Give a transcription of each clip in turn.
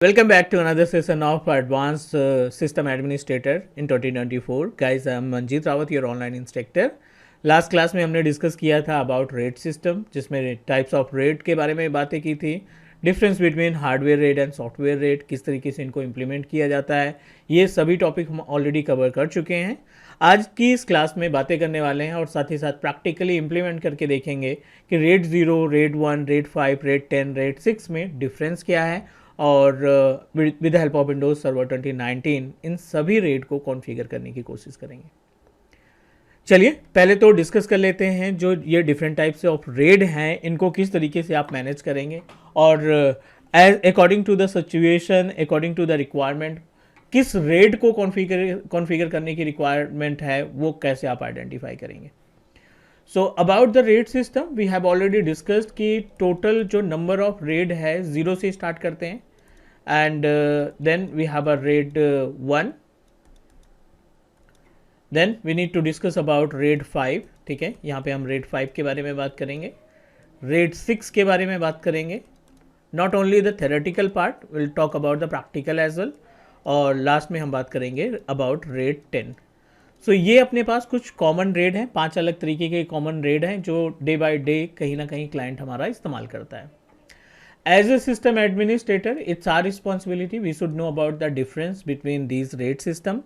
Welcome back to another session of Advanced System Administrator in 2024. Guys, I am Manjeet Rawat, your online instructor. Last class में हमने discuss किया था about rate system, जिसमें types of rate के बारे में बातें की थी, difference between hardware rate and software rate, किस तरीके से इनको इम्प्लीमेंट किया जाता है, ये सभी टॉपिक हम ऑलरेडी कवर कर चुके हैं. आज की इस क्लास में बातें करने वाले हैं और साथ ही साथ प्रैक्टिकली इम्प्लीमेंट करके देखेंगे कि rate 0, rate 1, rate 5, rate 10, rate 6 में डिफरेंस क्या है और with the help of Windows server 2019 इन सभी रेट को कॉन्फ़िगर करने की कोशिश करेंगे. चलिए पहले तो डिस्कस कर लेते हैं जो ये डिफरेंट टाइप्स ऑफ रेट हैं, इनको किस तरीके से आप मैनेज करेंगे और according to the situation, according to the requirement, किस रेट को कॉन्फ़िगर करने की रिक्वायरमेंट है वो कैसे आप आइडेंटिफाई करेंगे. So about the RAID system we have already discussed कि टोटल जो नंबर ऑफ रेट है 0 से स्टार्ट करते हैं and then we have a RAID 1, then we need to discuss about RAID 5. ठीक है, यहाँ पे हम रेट 5 के बारे में बात करेंगे, रेट 6 के बारे में बात करेंगे. Not only the theoretical part, will talk about the practical as well, और लास्ट में हम बात करेंगे अबाउट रेट 10. सो ये अपने पास कुछ कॉमन रेट हैं, 5 अलग तरीके के कॉमन रेट हैं जो डे बाय डे कहीं ना कहीं क्लाइंट हमारा इस्तेमाल करता है. As a system administrator it's our responsibility, we should know about the difference between these RAID system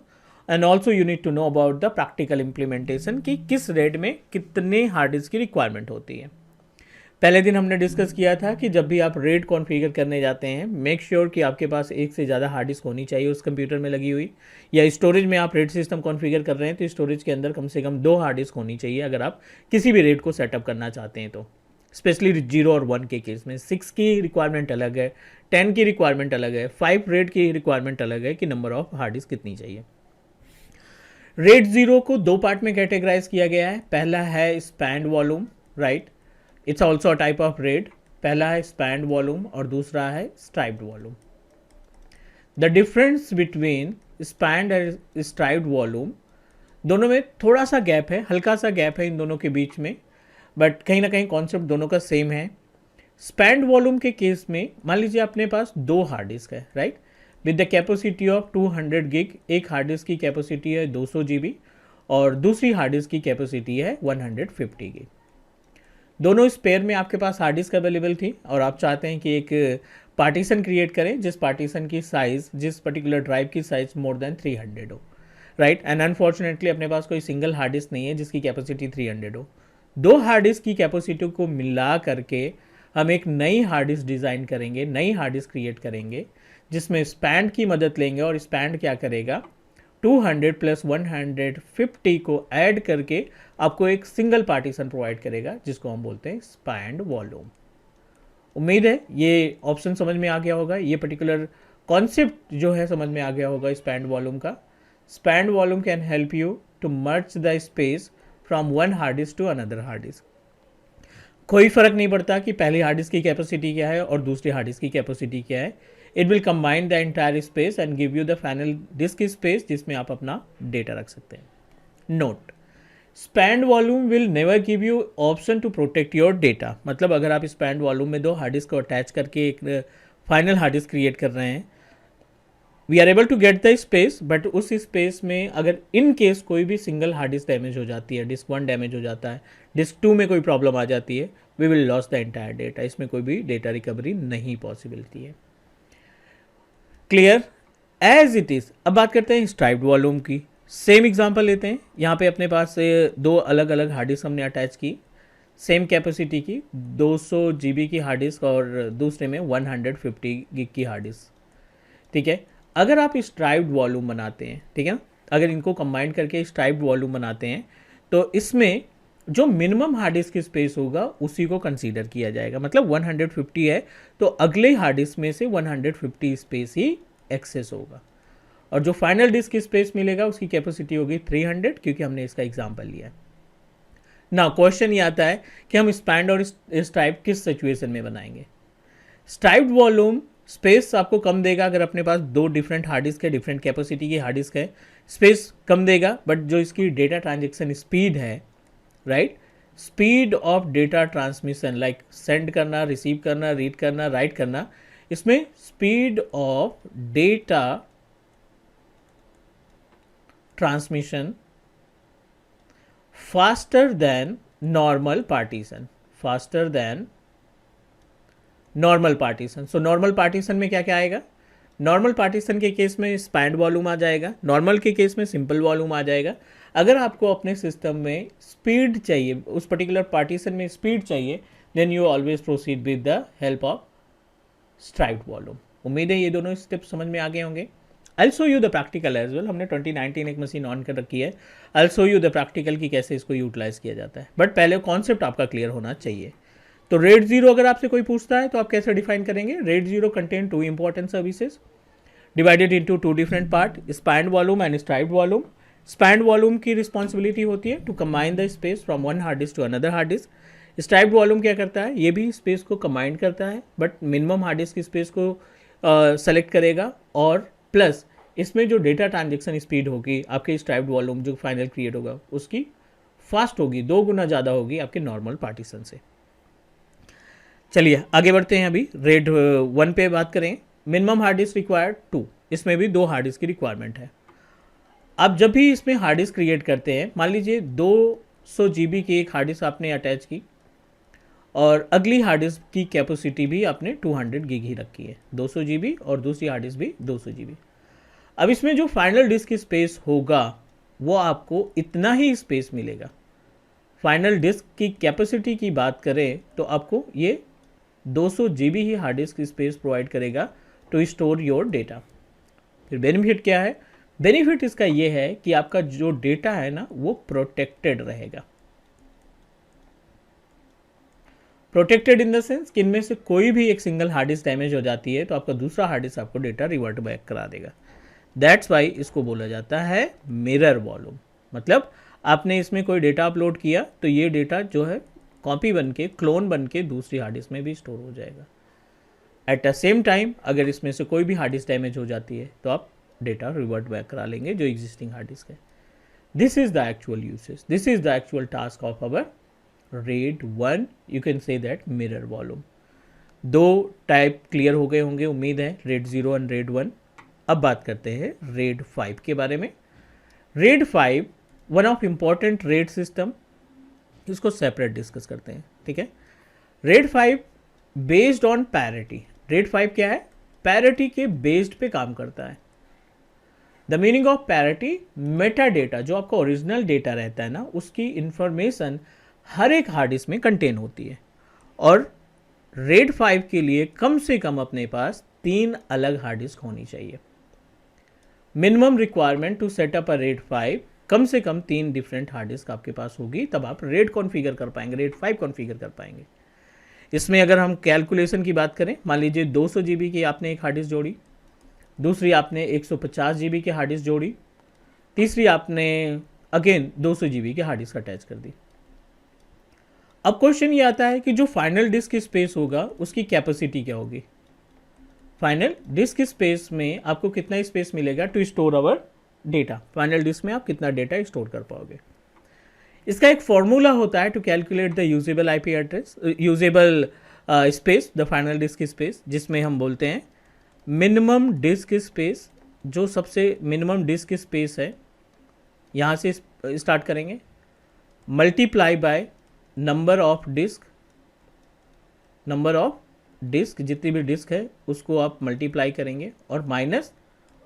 and also you need to know about the practical implementation कि किस rate में कितने हार्ड डिस्क की requirement होती है. पहले दिन हमने डिस्कस किया था कि जब भी आप रेट कॉन्फ़िगर करने जाते हैं मेक श्योर कि आपके पास एक से ज़्यादा हार्ड डिस्क होनी चाहिए उस कंप्यूटर में लगी हुई, या स्टोरेज में आप रेट सिस्टम कॉन्फ़िगर कर रहे हैं तो स्टोरेज के अंदर कम से कम 2 हार्ड डिस्क होनी चाहिए अगर आप किसी भी रेट को सेटअप करना चाहते हैं तो. स्पेशली 0 और 1 के केस में 6 की रिक्वायरमेंट अलग है, 10 की रिक्वायरमेंट अलग है, 5 रेट की रिक्वायरमेंट अलग है कि नंबर ऑफ हार्ड डिस्क कितनी चाहिए. रेट 0 को 2 पार्ट में कैटेगराइज किया गया है. पहला है spend volume, right, it's also a type of rate. पहला है स्पैन्ड वॉल्यूम और दूसरा है striped volume. The difference between spend and striped volume, दोनों में थोड़ा सा गैप है, हल्का सा गैप है इन दोनों के बीच में, बट कहीं ना कहीं कॉन्सेप्ट दोनों का सेम है. स्पैन्ड वॉल्यूम के केस में मान लीजिए अपने पास 2 हार्ड डिस्क है, right, with the capacity of 200 gig. एक हार्ड डिस्क की कैपेसिटी है 200 GB और दूसरी हार्ड डिस्क की कैपेसिटी है 150 गिग. दोनों स्पेयर में आपके पास हार्ड डिस्क अवेलेबल थी और आप चाहते हैं कि एक पार्टीशन क्रिएट करें जिस पार्टीशन की साइज़, जिस पर्टिकुलर ड्राइव की साइज़ मोर देन 300 हो, राइट, एंड अनफॉर्चुनेटली अपने पास कोई सिंगल हार्ड डिस्क नहीं है जिसकी कैपेसिटी 300 हो. 2 हार्ड डिस्क की कैपेसिटी को मिला करके हम एक नई हार्ड डिस्क डिज़ाइन करेंगे, नई हार्ड डिस्क क्रिएट करेंगे जिसमें स्पैन्ड की मदद लेंगे और स्पैन्ड क्या करेगा 200 प्लस 150 को ऐड करके आपको एक सिंगल पार्टीशन प्रोवाइड करेगा जिसको हम बोलते हैं स्पैन्ड वॉल्यूम. उम्मीद है ये ऑप्शन समझ में आ गया होगा, ये पर्टिकुलर कॉन्सेप्ट जो है समझ में आ गया होगा स्पैन्ड वॉल्यूम का. Spanned volume can help you to merge the space from one hard disk to another hard disk. कोई फर्क नहीं पड़ता कि पहली हार्ड डिस्क की कैपेसिटी क्या है और दूसरी हार्ड डिस्क की कैपेसिटी क्या है. It will combine the entire space and give you the final disk space जिसमें आप अपना डेटा रख सकते हैं. Note, spanned volume will never give you option to protect your data. मतलब अगर आप स्पैन्ड वॉल्यूम में 2 हार्ड डिस्क को अटैच करके एक फाइनल हार्ड डिस्क क्रिएट कर रहे हैं, we are able to get the space, but उस स्पेस में अगर इन केस कोई भी सिंगल हार्ड डिस्क डैमेज हो जाती है, डिस्क 1 डैमेज हो जाता है, डिस्क 2 में कोई प्रॉब्लम आ जाती है, we will loss the entire data. इसमें कोई भी डेटा रिकवरी नहीं पॉसिबिलिटी है. Clear as it is. अब बात करते हैं स्ट्राइप्ड वॉल्यूम की. सेम एग्जांपल लेते हैं. यहाँ पे अपने पास 2 अलग अलग हार्ड डिस्क हमने अटैच की, सेम कैपेसिटी की 200 GB की हार्ड डिस्क और दूसरे में 150 गिग की हार्ड डिस्क. ठीक है, अगर आप स्ट्राइप्ड वॉल्यूम बनाते हैं, ठीक है, अगर इनको कंबाइन करके स्ट्राइप्ड वॉल्यूम बनाते हैं तो इसमें जो मिनिमम हार्ड डिस्क की स्पेस होगा उसी को कंसीडर किया जाएगा. मतलब 150 है तो अगले हार्ड डिस्क में से 150 स्पेस ही एक्सेस होगा और जो फाइनल डिस्क की स्पेस मिलेगा उसकी कैपेसिटी होगी 300, क्योंकि हमने इसका एग्जांपल लिया है. ना क्वेश्चन ये आता है कि हम स्पैन्ड और स्ट्राइप किस सिचुएशन में बनाएंगे. स्ट्राइप्ड वॉल्यूम स्पेस आपको कम देगा अगर अपने पास 2 डिफरेंट हार्ड डिस्क है, डिफरेंट कैपेसिटी की हार्ड डिस्क है, स्पेस कम देगा, बट जो इसकी डेटा ट्रांजेक्शन स्पीड है, right, speed of data transmission like send करना, रिसीव करना, रीड करना, राइट करना, इसमें speed of data transmission faster than normal partition, faster than normal partition. So normal partition में क्या क्या आएगा? नॉर्मल पार्टीशन के केस में स्पैन्ड वॉल्यूम आ जाएगा, नॉर्मल के केस में सिंपल वॉल्यूम आ जाएगा। अगर आपको अपने सिस्टम में स्पीड चाहिए, उस पर्टिकुलर पार्टीशन में स्पीड चाहिए, then you always proceed with the help of striped volume. उम्मीद है ये दोनों स्टेप समझ में आ गए होंगे। I show you the practical as well. हमने 2019 एक मशीन ऑन कर रखी है, I show you the practical की कैसे इसको यूटिलाइज किया जाता है, बट पहले कॉन्सेप्ट आपका क्लियर होना चाहिए। तो रेट जीरो अगर आपसे कोई पूछता है तो आप कैसे डिफाइन करेंगे? RAID zero contain two important services divided into two different part, spanned volume and striped volume. Spanned volume की रिस्पॉन्सिबिलिटी होती है to combine the space from one hard disk to another hard disk. Striped volume क्या करता है? ये भी space को combine करता है, बट मिनिमम हार्ड डिस्क की स्पेस को सेलेक्ट करेगा, और प्लस इसमें जो डेटा ट्रांजेक्शन स्पीड होगी आपके स्ट्राइप्ड वॉल्यूम जो फाइनल क्रिएट होगा उसकी फास्ट होगी, 2 गुना ज़्यादा होगी आपके नॉर्मल पार्टीशन से। चलिए आगे बढ़ते हैं। अभी रेड 1 पे बात करें। मिनिमम हार्ड डिस्क रिक्वायर्ड 2, इसमें भी 2 हार्ड डिस्क की रिक्वायरमेंट है। आप जब भी इसमें हार्ड डिस्क क्रिएट करते हैं, मान लीजिए 200 GB की एक हार्ड डिस्क आपने अटैच की और अगली हार्ड डिस्क की कैपेसिटी भी आपने 200 GB ही रखी है, 200 GB, और दूसरी हार्ड डिस्क भी 200 GB। अब इसमें जो फाइनल डिस्क स्पेस होगा वो आपको इतना ही स्पेस मिलेगा। फाइनल डिस्क की कैपेसिटी की बात करें तो आपको ये 200 GB ही हार्ड डिस्क स्पेस प्रोवाइड करेगा टू स्टोर योर डेटा। फिर बेनिफिट क्या है? बेनिफिट इसका ये है कि आपका जो डेटा है ना वो प्रोटेक्टेड रहेगा। प्रोटेक्टेड इन द सेंस कि इनमें से कोई भी एक सिंगल हार्ड डिस्क डैमेज हो जाती है तो आपका दूसरा हार्ड डिस्क आपको डेटा रिवर्ट बैक करा देगा। दैट्स वाई इसको बोला जाता है मिरर वॉल्यूम। मतलब आपने इसमें कोई डेटा अपलोड किया तो ये डेटा जो है कॉपी बन के, क्लोन बन के दूसरी हार्ड डिस्क में भी स्टोर हो जाएगा। एट द सेम टाइम अगर इसमें से कोई भी हार्ड डिस्क डैमेज हो जाती है तो आप डेटा रिवर्ट बैक करा लेंगे जो एग्जिस्टिंग हार्ड डिस्क है। This is the actual usage, this is the actual task of our red 1, you can say that mirror volume. 2 type clear हो गए होंगे उम्मीद है, रेड 0 एंड रेड 1। अब बात करते हैं रेड 5 के बारे में। Red 5 one of important red system, इसको सेपरेट डिस्कस करते हैं, ठीक है। Red 5 based on parity. Red 5 क्या है? पैरिटी के बेस्ड पे काम करता है। The meaning of parity, Meta data जो आपका ओरिजिनल डेटा रहता है ना उसकी इंफॉर्मेशन हर एक हार्ड डिस्क में कंटेन होती है, और रेड 5 के लिए कम से कम अपने पास 3 अलग हार्ड डिस्क होनी चाहिए। Minimum requirement to setup a RAID 5, कम से कम 3 डिफरेंट हार्ड डिस्क आपके पास होगी, तब आप रेड कॉन्फ़िगर कर पाएंगे, रेड 5 कॉन्फ़िगर कर पाएंगे। इसमें अगर हम कैलकुलेशन की बात करें, मान लीजिए 200 GB की आपने एक हार्ड डिस्क जोड़ी, दूसरी आपने 150 GB की हार्ड डिस्क जोड़ी, तीसरी आपने अगेन 200 GB की हार्ड डिस्क अटैच कर दी। अब क्वेश्चन ये आता है कि जो फाइनल डिस्क स्पेस होगा उसकी कैपेसिटी क्या होगी? फाइनल डिस्क स्पेस में आपको कितना स्पेस मिलेगा to store our data? Final disk में आप कितना डेटा स्टोर कर पाओगे? इसका एक फॉर्मूला होता है to calculate the usable IP address, usable space, the final disk space, जिसमें हम बोलते हैं मिनिमम डिस्क स्पेस। जो सबसे मिनिमम डिस्क स्पेस है यहाँ से स्टार्ट करेंगे, multiply by number of disk, number of disk, जितनी भी डिस्क है उसको आप मल्टीप्लाई करेंगे, और माइनस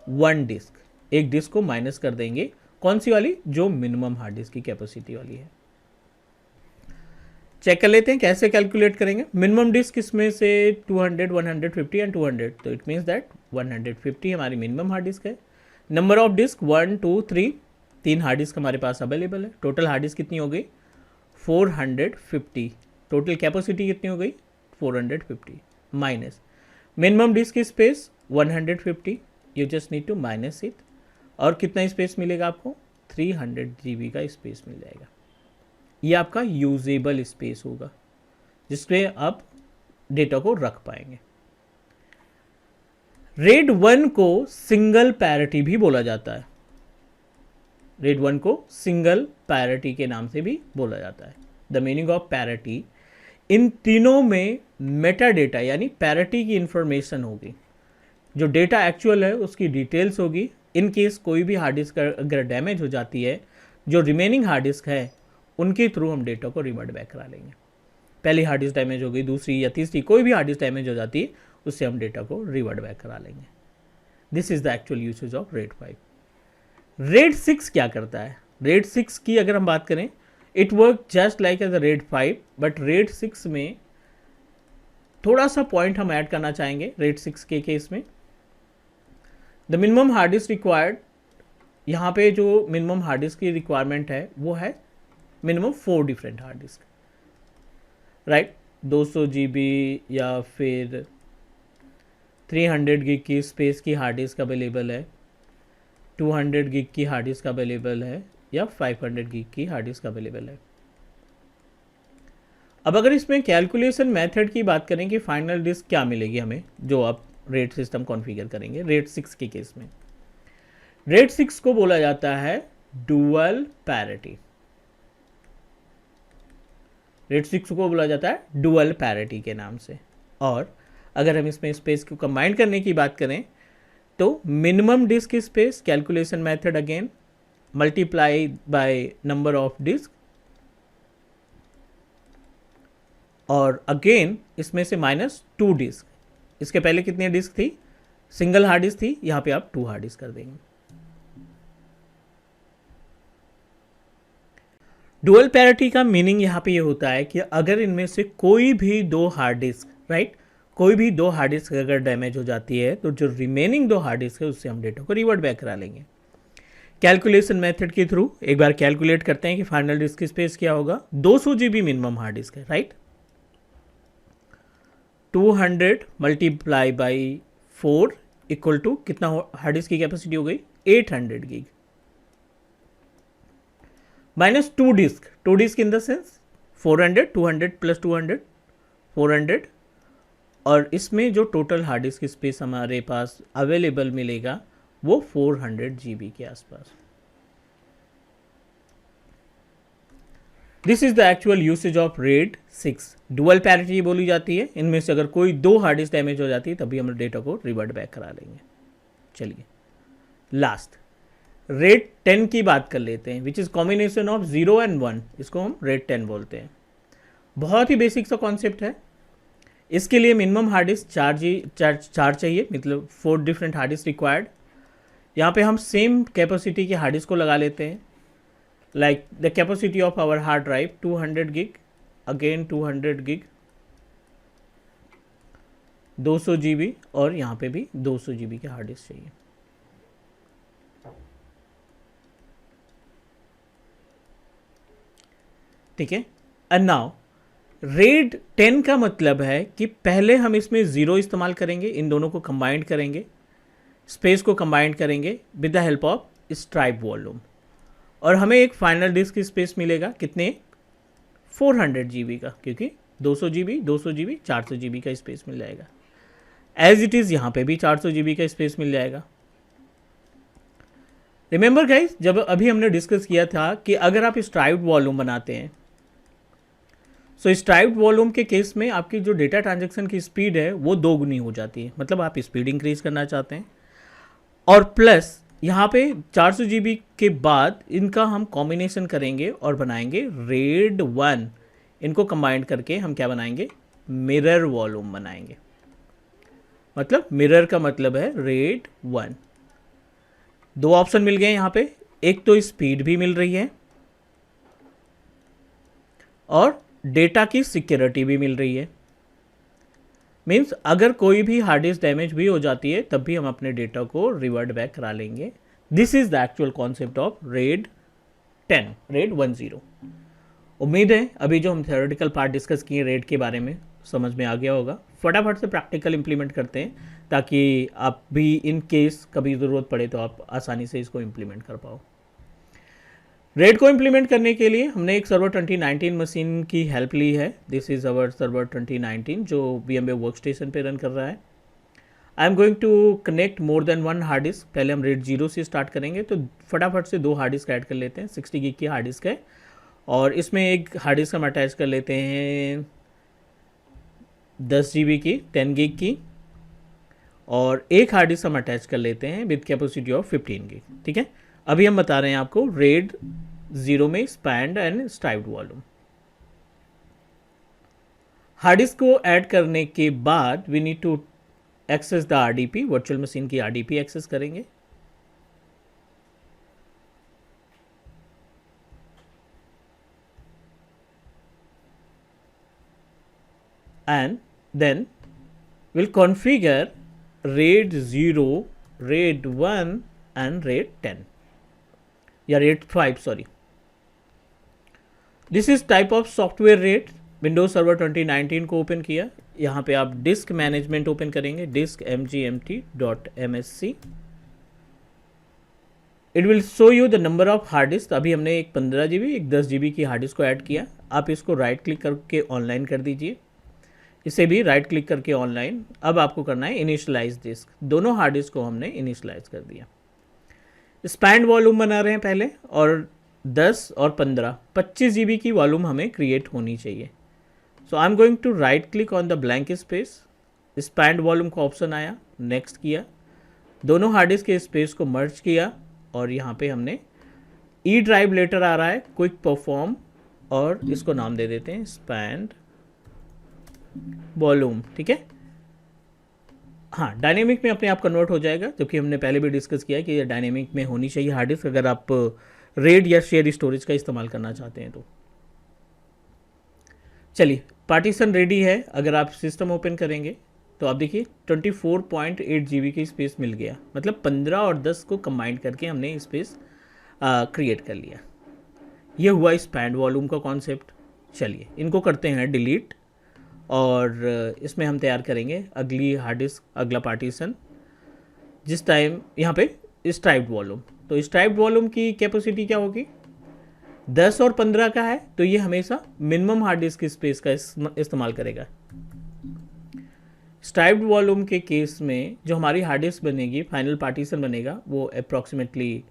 1 डिस्क, एक डिस्क को माइनस कर देंगे। कौन सी वाली? जो मिनिमम हार्ड डिस्क की कैपेसिटी वाली है। चेक कर लेते हैं कैसे कैलकुलेट करेंगे। मिनिमम डिस्क इसमें से 200, 150 एंड 200, तो इट मीन्स दैट 150 हमारी मिनिमम हार्ड डिस्क है। Number of disk 1, 2, 3, 3 hard disk हमारे पास अवेलेबल है। टोटल हार्ड डिस्क कितनी हो गई? 450। टोटल कैपेसिटी कितनी हो गई? 450 minus minimum disk space 150, you just need to minus it, और कितना स्पेस मिलेगा आपको? 300 GB का स्पेस मिल जाएगा। ये आपका यूजेबल स्पेस होगा जिसपे आप डेटा को रख पाएंगे। रेड 1 को सिंगल पैरिटी भी बोला जाता है। रेड 1 को सिंगल पैरिटी के नाम से भी बोला जाता है। द मीनिंग ऑफ पैरिटी, इन तीनों में मेटा डेटा यानी पैरिटी की इंफॉर्मेशन होगी, जो डेटा एक्चुअल है उसकी डिटेल्स होगी। इन केस कोई भी हार्ड डिस्क अगर डैमेज हो जाती है, जो रिमेनिंग हार्ड डिस्क है उनके थ्रू हम डेटा को रिवर्ट बैक करा लेंगे। पहली हार्ड डिस्क डैमेज हो गई, दूसरी या तीसरी कोई भी हार्ड डिस्क डैमेज हो जाती है, उससे हम डेटा को रिवर्ट बैक करा लेंगे। This is the actual usage of red 5। Red 6 क्या करता है? रेड 6 की अगर हम बात करें, it work just like as a RAID 5, but RAID 6 में थोड़ा सा पॉइंट हम ऐड करना चाहेंगे। रेड 6 के केस में the minimum hard disc required, यहाँ पे जो मिनिमम हार्ड डिस्क की रिक्वायरमेंट है वो है minimum 4 different hard disk, right. 200 GB या फिर 300 GB की स्पेस की हार्ड डिस्क अवेलेबल है, 200 GB की हार्ड डिस्क अवेलेबल है, या 500 GB की हार्ड डिस्क अवेलेबल है। अब अगर इसमें कैलकुलेशन मेथड की बात करें कि फाइनल डिस्क क्या मिलेगी हमें, जो आप रेट सिस्टम कॉन्फ़िगर करेंगे रेट 6 के केस में, रेट 6 को बोला जाता है डुअल पैरिटी। रेट 6 को बोला जाता है डुअल पैरिटी के नाम से। और अगर हम इसमें स्पेस को कंबाइन करने की बात करें तो minimum disk space calculation method again multiply by number of disk, और अगेन इसमें से -2 डिस्क। इसके पहले कितनी डिस्क थी? सिंगल हार्ड डिस्क थी, यहां पे आप 2 हार्ड डिस्क कर देंगे। डुअल पैरिटी का मीनिंग यहाँ पे ये होता है कि अगर इनमें से कोई भी 2 हार्ड डिस्क, राइट, कोई भी 2 हार्ड डिस्क अगर डैमेज हो जाती है तो जो रिमेनिंग 2 हार्ड डिस्क है उससे हम डेटा को रिवर्ट बैक करा लेंगे कैलकुलेशन मेथड के थ्रू। एक बार कैलकुलेट करते हैं कि फाइनल डिस्क की स्पेस क्या होगा। 200 GB मिनिमम हार्ड डिस्क है, right. 200 multiply by 4 equal to कितना हार्ड डिस्क की कैपेसिटी हो गई? 800 GB minus 2 disk in the sense 400, 200 plus 200 400, और इसमें जो टोटल हार्ड डिस्क स्पेस हमारे पास अवेलेबल मिलेगा वो 400 GB के आसपास। This is the actual usage of red 6। Dual parity बोली जाती है, इनमें से अगर कोई 2 हार्ड डिस्क डैमेज हो जाती है तभी हम डेटा को रिवर्ट बैक करा लेंगे। चलिए लास्ट रेट 10 की बात कर लेते हैं, which is combination of 0 and 1। इसको हम रेट 10 बोलते हैं। बहुत ही बेसिक सा कॉन्सेप्ट है। इसके लिए मिनिमम हार्ड डिस्क 4 चाहिए, मतलब 4 डिफरेंट हार्ड डिस्क रिक्वायर्ड। यहाँ पे हम सेम कैपेसिटी के हार्ड डिस्क को लगा लेते हैं, like the capacity of our hard drive 200 GB, again 200 GB, 200 GB, और यहाँ पे भी 200 GB के हार्ड डिस्क चाहिए। ठीक है। एंड नाउ रेड 10 का मतलब है कि पहले हम इसमें 0 इस्तेमाल करेंगे, इन दोनों को कंबाइंड करेंगे, स्पेस को कंबाइंड करेंगे with the help of stripe volume, और हमें एक फाइनल डिस्क की स्पेस मिलेगा कितने? 400 GB का, क्योंकि 200 GB 400 GB का स्पेस मिल जाएगा। एज इट इज़ यहाँ पे भी 400 GB का स्पेस मिल जाएगा। रिमेंबर गाइस, जब अभी हमने डिस्कस किया था कि अगर आप स्ट्राइप्ड वॉल्यूम बनाते हैं, सो स्ट्राइप्ड वॉल्यूम के केस में आपकी जो डेटा ट्रांजैक्शन की स्पीड है वो 2 गुनी हो जाती है, मतलब आप स्पीड इंक्रीज करना चाहते हैं। और प्लस यहाँ पे 400 GB के बाद इनका हम कॉम्बिनेशन करेंगे और बनाएंगे रेड 1। इनको कंबाइंड करके हम क्या बनाएंगे? मिरर वॉल्यूम बनाएंगे। मतलब मिरर का मतलब है रेड 1। 2 ऑप्शन मिल गए यहाँ पे, एक तो स्पीड भी मिल रही है और डेटा की सिक्योरिटी भी मिल रही है। मीन्स अगर कोई भी हार्ड डिस्क डैमेज भी हो जाती है तब भी हम अपने डेटा को रिवर्ट बैक करा लेंगे। This is the actual concept of red 10, red 10। उम्मीद है अभी जो हम थ्योरेटिकल पार्ट डिस्कस किए रेड के बारे में समझ में आ गया होगा। फटाफट से प्रैक्टिकल इंप्लीमेंट करते हैं ताकि आप भी इन केस कभी ज़रूरत पड़े तो आप आसानी से इसको इंप्लीमेंट कर पाओ। रेड को इम्प्लीमेंट करने के लिए हमने एक सर्वर 2019 मशीन की हेल्प ली है। दिस इज़ अवर सर्वर 2019 जो VMware वर्कस्टेशन पे रन कर रहा है। I am going to connect more than 1 hard disk. पहले हम रेड 0 से स्टार्ट करेंगे, तो फटाफट से 2 हार्ड डिस्क ऐड कर लेते हैं। 60 GB की हार्ड डिस्क है और इसमें एक हार्ड डिस्क हम अटैच कर लेते हैं 10 GB की, 10 GB की, और एक हार्ड डिस्क हम अटैच कर लेते हैं विद कैपेसिटी ऑफ 15 GB। ठीक है, अभी हम बता रहे हैं आपको रेड 0 में spanned and striped volume. Hard disk को ऐड करने के बाद we need to access the RDP, virtual machine की RDP एक्सेस करेंगे। And then will configure RAID 0, RAID 1 एंड RAID 10 या RAID 5, sorry. This is type of software RAID। Windows server 2019 को open किया, यहाँ पे आप डिस्क मैनेजमेंट ओपन करेंगे, disk mgmt.msc। It will show you the number of hard disk. अभी हमने एक 15 GB, एक 10 GB की हार्ड डिस्क को ऐड किया। आप इसको राइट क्लिक करके ऑनलाइन कर दीजिए, इसे भी राइट क्लिक करके ऑनलाइन। अब आपको करना है इनिशियलाइज डिस्क। दोनों हार्ड डिस्क को हमने इनिशियलाइज कर दिया। स्पैन्ड वॉल्यूम बना रहे हैं पहले, और 10 और 15 25 GB की वॉल्यूम हमें क्रिएट होनी चाहिए। So I am going to right click on the blank space. Spanned volume का ऑप्शन आया, नेक्स्ट किया, दोनों हार्ड डिस्क के स्पेस को मर्ज किया, और यहाँ पे हमने ई ड्राइव लेटर आ रहा है, क्विक परफॉर्म, और इसको नाम दे देते हैं स्पैन्ड वॉल्यूम। ठीक है, हाँ, डायनेमिक में अपने आप कन्वर्ट हो जाएगा, क्योंकि हमने पहले भी डिस्कस किया कि ये डायनेमिक में होनी चाहिए हार्ड डिस्क, अगर आप रेड या शेयर स्टोरेज का इस्तेमाल करना चाहते हैं तो। चलिए, पार्टीशन रेडी है। अगर आप सिस्टम ओपन करेंगे तो आप देखिए 24.8 GB की स्पेस मिल गया, मतलब 15 और 10 को कंबाइन करके हमने स्पेस क्रिएट कर लिया। ये हुआ स्पैन्ड वॉल्यूम का कॉन्सेप्ट। चलिए, इनको करते हैं डिलीट, और इसमें हम तैयार करेंगे अगली हार्ड डिस्क, अगला पार्टीशन, जिस टाइम यहाँ पे स्ट्राइप्ड वॉल्यूम। तो स्ट्राइप्ड वॉल्यूम की कैपेसिटी क्या होगी, 10 और 15 का है, तो ये हमेशा मिनिमम हार्ड डिस्क की स्पेस का इस्तेमाल करेगा। स्ट्राइप्ड वॉल्यूम के केस में जो हमारी हार्ड डिस्क बनेगी, फाइनल पार्टीशन बनेगा, वो अप्रॉक्सीमेटली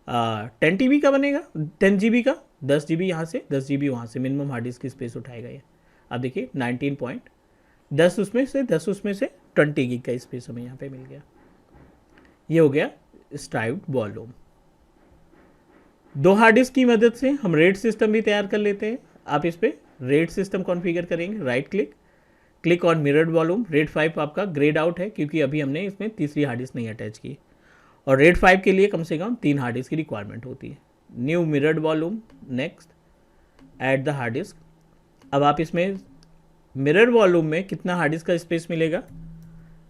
10 TB का बनेगा, 10 GB का, 10 GB यहाँ से, 10 GB वहाँ से, मिनिमम हार्ड डिस्क की स्पेस उठाएगा ये। आप देखिए 19 पॉइंट, 10 उसमें से 20 GB का स्पेस हमें यहाँ पे मिल गया। ये हो गया स्ट्राइप्ड वॉल्यूम। दो हार्ड डिस्क की मदद से हम रेड सिस्टम भी तैयार कर लेते हैं। आप इस पर रेड सिस्टम कॉन्फ़िगर करेंगे, right click, click on mirrored volume. RAID 5 आपका ग्रेड आउट है, क्योंकि अभी हमने इसमें तीसरी हार्ड डिस्क नहीं अटैच की, और RAID 5 के लिए कम से कम 3 हार्ड डिस्क की रिक्वायरमेंट होती है। New mirrored volume, next, add the hard disk. अब आप इसमें मिरर वॉल्यूम में कितना हार्ड डिस्क का स्पेस मिलेगा,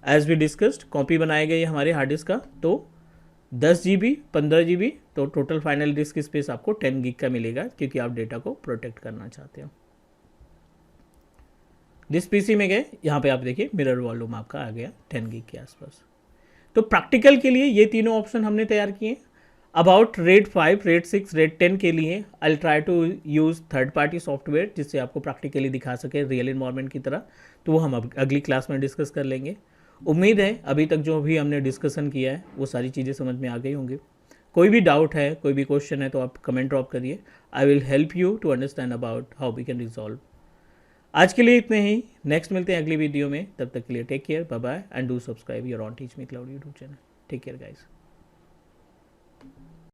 एज वी डिस्कस्ड, कॉपी बनाया गया ये हमारे हार्ड डिस्क का, तो 10 GB, 15 GB, तो टोटल फाइनल डिस्क स्पेस आपको 10 GB का मिलेगा, क्योंकि आप डेटा को प्रोटेक्ट करना चाहते हो। जिस पीसी में गए, यहाँ पे आप देखिए मिरर वॉल्यूम आपका आ गया 10 GB के आसपास। तो प्रैक्टिकल के लिए ये तीनों ऑप्शन हमने तैयार किए। अबाउट RAID 5, RAID 6, RAID 10 के लिए I try to use third party software, जिससे आपको प्रैक्टिकली दिखा सके रियल इन्वायरमेंट की तरह, तो वो हम अगली क्लास में डिस्कस कर लेंगे। उम्मीद है अभी तक जो भी हमने डिस्कशन किया है वो सारी चीज़ें समझ में आ गई होंगी। कोई भी डाउट है, कोई भी क्वेश्चन है, तो आप कमेंट ड्रॉप करिए। I will help you to understand about how we can resolve. आज के लिए इतने ही, नेक्स्ट मिलते हैं अगली वीडियो में। तब तक के लिए take care, bye bye, and do subscribe your on teach me cloud YouTube channel. Take care guys.